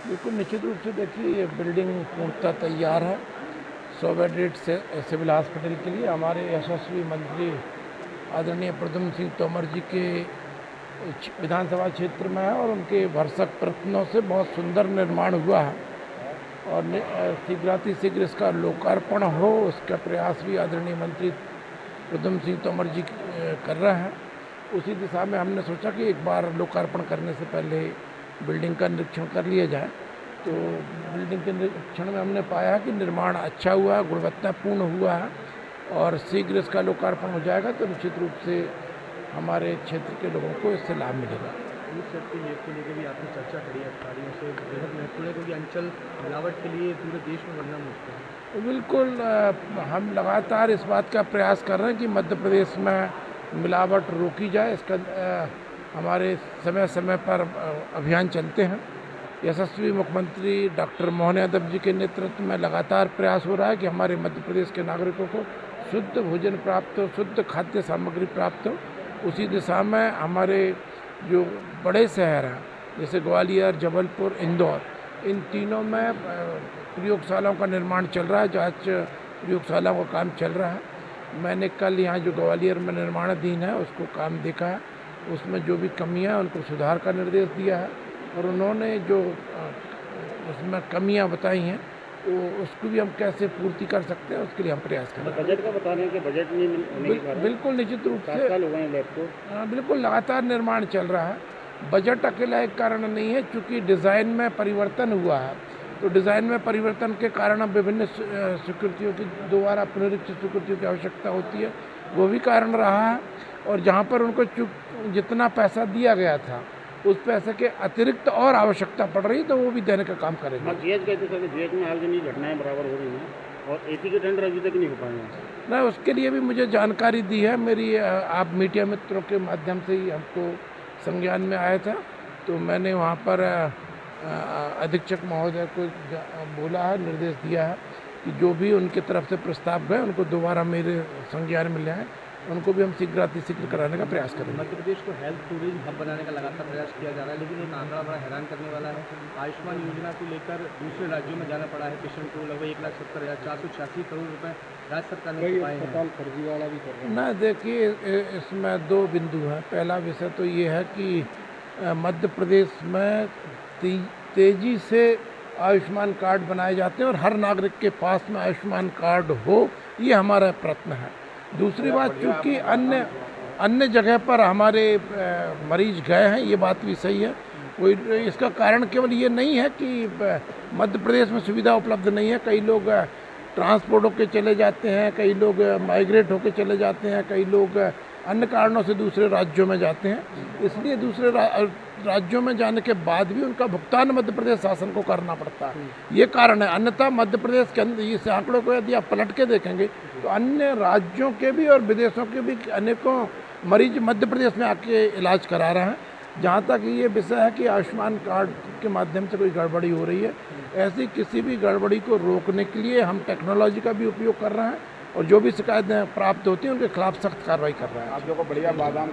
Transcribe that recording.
बिल्कुल निश्चित रूप से देखिए ये बिल्डिंग पूर्णतः तैयार है। 100 बेडेड से सिविल हॉस्पिटल के लिए हमारे यशस्वी मंत्री आदरणीय प्रद्युम्न सिंह तोमर जी के विधानसभा क्षेत्र में है और उनके भरसक प्रयत्नों से बहुत सुंदर निर्माण हुआ है और शीघ्रातिशीघ्र इसका लोकार्पण हो, उसका प्रयास भी आदरणीय मंत्री प्रद्युम्न सिंह तोमर जी कर रहे हैं। उसी दिशा में हमने सोचा कि एक बार लोकार्पण करने से पहले बिल्डिंग का निरीक्षण कर लिया जाए। तो बिल्डिंग के निरीक्षण में हमने पाया कि निर्माण अच्छा हुआ है, गुणवत्तापूर्ण हुआ है और शीघ्र इसका लोकार्पण हो जाएगा तो निश्चित रूप से हमारे क्षेत्र के लोगों को इससे लाभ मिलेगा। पुलिस सेफ्टी नेट को लेकर भी आपने चर्चा करी है अधिकारियों से, बेहद महत्वपूर्ण है क्योंकि अंचल मिलावट के लिए पूरे देश में बनना मुश्किल है। बिल्कुल हम लगातार इस बात का प्रयास कर रहे हैं कि मध्य प्रदेश में मिलावट रोकी जाए। इसका हमारे समय समय पर अभियान चलते हैं। यशस्वी मुख्यमंत्री डॉक्टर मोहन यादव जी के नेतृत्व में लगातार प्रयास हो रहा है कि हमारे मध्य प्रदेश के नागरिकों को शुद्ध भोजन प्राप्त हो, शुद्ध खाद्य सामग्री प्राप्त हो। उसी दिशा में हमारे जो बड़े शहर हैं जैसे ग्वालियर, जबलपुर, इंदौर, इन तीनों में प्रयोगशालाओं का निर्माण चल रहा है, जांच प्रयोगशालाओं का काम चल रहा है। मैंने कल यहाँ जो ग्वालियर में निर्माणाधीन है उसको काम देखा है, उसमें जो भी कमियां हैं उनको सुधार का निर्देश दिया है और उन्होंने जो उसमें कमियां बताई हैं वो उसको भी हम कैसे पूर्ति कर सकते हैं उसके लिए हम प्रयास कर रहे हैं। बजट का बता रहे हैं कि बजट नहीं होने के कारण बिल्कुल निश्चित रूप से लैब को बिल्कुल लगातार निर्माण चल रहा है। बजट अकेला एक कारण नहीं है, चूँकि डिज़ाइन में परिवर्तन हुआ है तो डिज़ाइन में परिवर्तन के कारण अब विभिन्न स्वीकृतियों की दोबारा पुनरीक्षित स्वीकृतियों की आवश्यकता होती है, वो भी कारण रहा है। और जहाँ पर उनको जितना पैसा दिया गया था उस पैसे के अतिरिक्त और आवश्यकता पड़ रही तो वो भी देने का काम करेंगे। जीएच कहते सर, जीएच में आगजनी घटनाएं बराबर हो रही हैं और एसी के टेंडर अभी तक नहीं हो पाए हैं। नहीं, उसके लिए भी मुझे जानकारी दी है मेरी, आप मीडिया मित्रों के माध्यम से ही हमको संज्ञान में आया था तो मैंने वहाँ पर अधीक्षक महोदय को बोला है, निर्देश दिया है कि जो भी उनकी तरफ से प्रस्ताव गए उनको दोबारा मेरे संज्ञान में ले आए, उनको भी हम शीघ्रातिशीघ्र कराने का प्रयास करेंगे। मध्य प्रदेश को हेल्थ टूरिज्म हब बनाने का लगातार प्रयास किया जा रहा है, लेकिन एक आंकड़ा बड़ा हैरान करने वाला है। आयुष्मान योजना को लेकर दूसरे राज्यों में जाना पड़ा है पेशेंट को, लगभग 1,70,486 करोड़ रुपए राज्य सरकार ने पाए हैं। फर्जीवाड़ा भी कर रहे हैं। ना देखिए, इसमें दो बिंदु हैं। पहला विषय तो ये है कि मध्य प्रदेश में तेजी से आयुष्मान कार्ड बनाए जाते हैं और हर नागरिक के पास में आयुष्मान कार्ड हो, ये हमारा प्रयत्न है। दूसरी बात, चूँकि अन्य जगह पर हमारे मरीज गए हैं, ये बात भी सही है। कोई इसका कारण केवल ये नहीं है कि मध्य प्रदेश में सुविधा उपलब्ध नहीं है। कई लोग ट्रांसपोर्ट होकर चले जाते हैं, कई लोग माइग्रेट होकर चले जाते हैं, कई लोग अन्य कारणों से दूसरे राज्यों में जाते हैं। इसलिए दूसरे राज्यों में जाने के बाद भी उनका भुगतान मध्य प्रदेश शासन को करना पड़ता है, ये कारण है। अन्यथा मध्य प्रदेश के अंदर इस आंकड़ों को यदि आप पलट के देखेंगे तो अन्य राज्यों के भी और विदेशों के भी अनेकों मरीज मध्य प्रदेश में आके इलाज करा रहे हैं। जहाँ तक ये विषय है कि आयुष्मान कार्ड के माध्यम से कोई गड़बड़ी हो रही है, ऐसी किसी भी गड़बड़ी को रोकने के लिए हम टेक्नोलॉजी का भी उपयोग कर रहे हैं और जो भी शिकायतें प्राप्त होती हैं उनके खिलाफ सख्त कार्रवाई कर रहे हैं। आप लोगों को बढ़िया बादाम